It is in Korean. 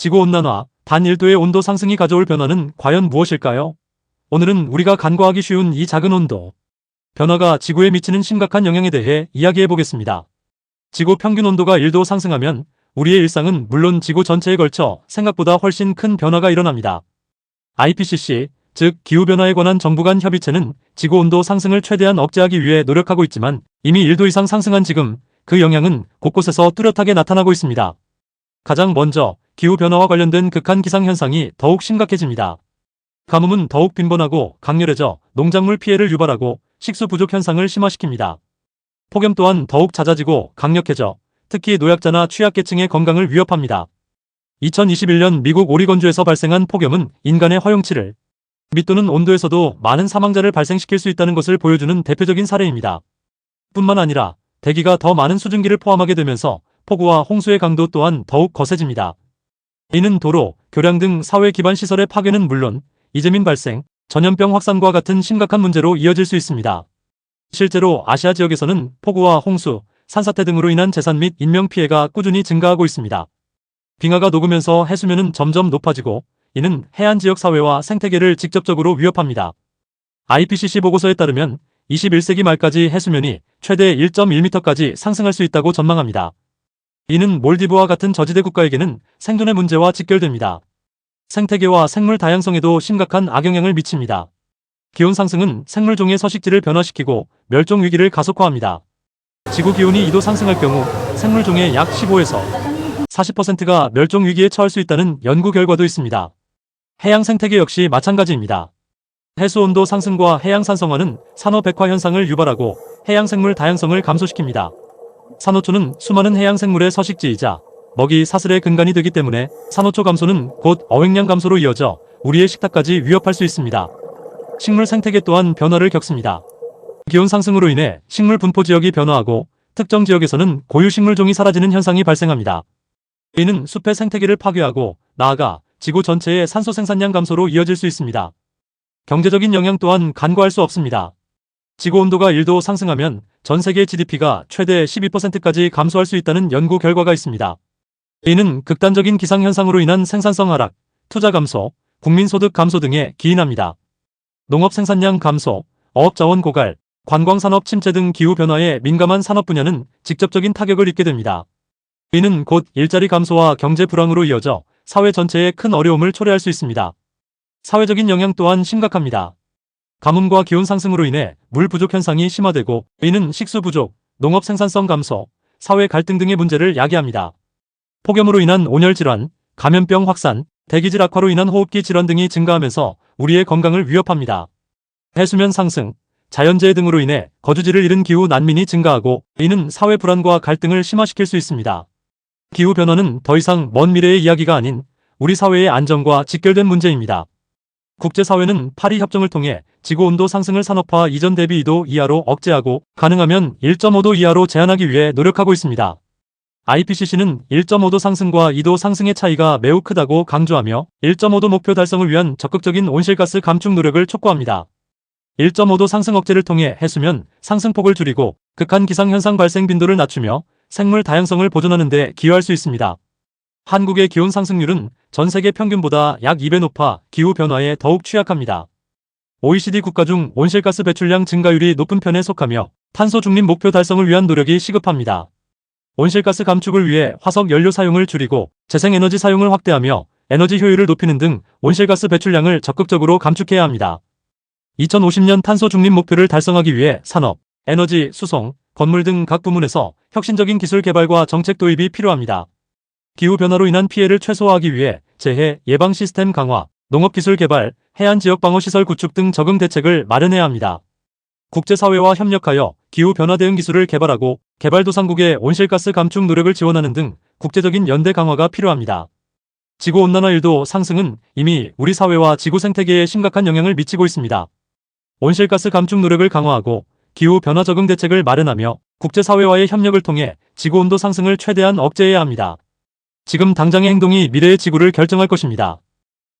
지구온난화, 단 1도의 온도 상승이 가져올 변화는 과연 무엇일까요? 오늘은 우리가 간과하기 쉬운 이 작은 온도 변화가 지구에 미치는 심각한 영향에 대해 이야기해 보겠습니다. 지구 평균 온도가 1도 상승하면 우리의 일상은 물론 지구 전체에 걸쳐 생각보다 훨씬 큰 변화가 일어납니다. IPCC, 즉 기후변화에 관한 정부 간 협의체는 지구 온도 상승을 최대한 억제하기 위해 노력하고 있지만 이미 1도 이상 상승한 지금 그 영향은 곳곳에서 뚜렷하게 나타나고 있습니다. 가장 먼저 기후변화와 관련된 극한 기상현상이 더욱 심각해집니다. 가뭄은 더욱 빈번하고 강렬해져 농작물 피해를 유발하고 식수 부족 현상을 심화시킵니다. 폭염 또한 더욱 잦아지고 강력해져 특히 노약자나 취약계층의 건강을 위협합니다. 2021년 미국 오리건주에서 발생한 폭염은 인간의 허용치를 밑도는 온도에서도 많은 사망자를 발생시킬 수 있다는 것을 보여주는 대표적인 사례입니다. 뿐만 아니라 대기가 더 많은 수증기를 포함하게 되면서 폭우와 홍수의 강도 또한 더욱 거세집니다. 이는 도로, 교량 등 사회 기반 시설의 파괴는 물론 이재민 발생, 전염병 확산과 같은 심각한 문제로 이어질 수 있습니다. 실제로 아시아 지역에서는 폭우와 홍수, 산사태 등으로 인한 재산 및 인명 피해가 꾸준히 증가하고 있습니다. 빙하가 녹으면서 해수면은 점점 높아지고 이는 해안 지역 사회와 생태계를 직접적으로 위협합니다. IPCC 보고서에 따르면 21세기 말까지 해수면이 최대 1.1m까지 상승할 수 있다고 전망합니다. 이는 몰디브와 같은 저지대 국가에게는 생존의 문제와 직결됩니다. 생태계와 생물 다양성에도 심각한 악영향을 미칩니다. 기온 상승은 생물종의 서식지를 변화시키고 멸종 위기를 가속화합니다. 지구 기온이 2도 상승할 경우 생물종의 약 15에서 40%가 멸종 위기에 처할 수 있다는 연구 결과도 있습니다. 해양 생태계 역시 마찬가지입니다. 해수 온도 상승과 해양 산성화는 산호 백화 현상을 유발하고 해양 생물 다양성을 감소시킵니다. 산호초는 수많은 해양 생물의 서식지이자 먹이 사슬의 근간이 되기 때문에 산호초 감소는 곧 어획량 감소로 이어져 우리의 식탁까지 위협할 수 있습니다. 식물 생태계 또한 변화를 겪습니다. 기온 상승으로 인해 식물 분포 지역이 변화하고 특정 지역에서는 고유 식물종이 사라지는 현상이 발생합니다. 이는 숲의 생태계를 파괴하고 나아가 지구 전체의 산소 생산량 감소로 이어질 수 있습니다. 경제적인 영향 또한 간과할 수 없습니다. 지구 온도가 1도 상승하면 전 세계 GDP가 최대 12%까지 감소할 수 있다는 연구 결과가 있습니다. 이는 극단적인 기상현상으로 인한 생산성 하락, 투자 감소, 국민소득 감소 등에 기인합니다. 농업 생산량 감소, 어업자원 고갈, 관광산업 침체 등 기후변화에 민감한 산업 분야는 직접적인 타격을 입게 됩니다. 이는 곧 일자리 감소와 경제 불황으로 이어져 사회 전체에 큰 어려움을 초래할 수 있습니다. 사회적인 영향 또한 심각합니다. 가뭄과 기온 상승으로 인해 물 부족 현상이 심화되고 이는 식수 부족, 농업 생산성 감소, 사회 갈등 등의 문제를 야기합니다. 폭염으로 인한 온열 질환, 감염병 확산, 대기질 악화로 인한 호흡기 질환 등이 증가하면서 우리의 건강을 위협합니다. 해수면 상승, 자연재해 등으로 인해 거주지를 잃은 기후 난민이 증가하고 이는 사회 불안과 갈등을 심화시킬 수 있습니다. 기후변화는 더 이상 먼 미래의 이야기가 아닌 우리 사회의 안전과 직결된 문제입니다. 국제사회는 파리 협정을 통해 지구온도 상승을 산업화 이전 대비 2도 이하로 억제하고 가능하면 1.5도 이하로 제한하기 위해 노력하고 있습니다. IPCC는 1.5도 상승과 2도 상승의 차이가 매우 크다고 강조하며 1.5도 목표 달성을 위한 적극적인 온실가스 감축 노력을 촉구합니다. 1.5도 상승 억제를 통해 해수면 상승폭을 줄이고 극한 기상현상 발생 빈도를 낮추며 생물 다양성을 보존하는 데 기여할 수 있습니다. 한국의 기온 상승률은 전 세계 평균보다 약 2배 높아 기후변화에 더욱 취약합니다. OECD 국가 중 온실가스 배출량 증가율이 높은 편에 속하며 탄소 중립 목표 달성을 위한 노력이 시급합니다. 온실가스 감축을 위해 화석 연료 사용을 줄이고 재생에너지 사용을 확대하며 에너지 효율을 높이는 등 온실가스 배출량을 적극적으로 감축해야 합니다. 2050년 탄소 중립 목표를 달성하기 위해 산업, 에너지, 수송, 건물 등 각 부문에서 혁신적인 기술 개발과 정책 도입이 필요합니다. 기후변화로 인한 피해를 최소화하기 위해 재해 예방 시스템 강화, 농업기술 개발, 해안 지역 방어시설 구축 등 적응 대책을 마련해야 합니다. 국제사회와 협력하여 기후변화 대응 기술을 개발하고 개발도상국의 온실가스 감축 노력을 지원하는 등 국제적인 연대 강화가 필요합니다. 지구온난화 1도 상승은 이미 우리 사회와 지구 생태계에 심각한 영향을 미치고 있습니다. 온실가스 감축 노력을 강화하고 기후변화 적응 대책을 마련하며 국제사회와의 협력을 통해 지구온도 상승을 최대한 억제해야 합니다. 지금 당장의 행동이 미래의 지구를 결정할 것입니다.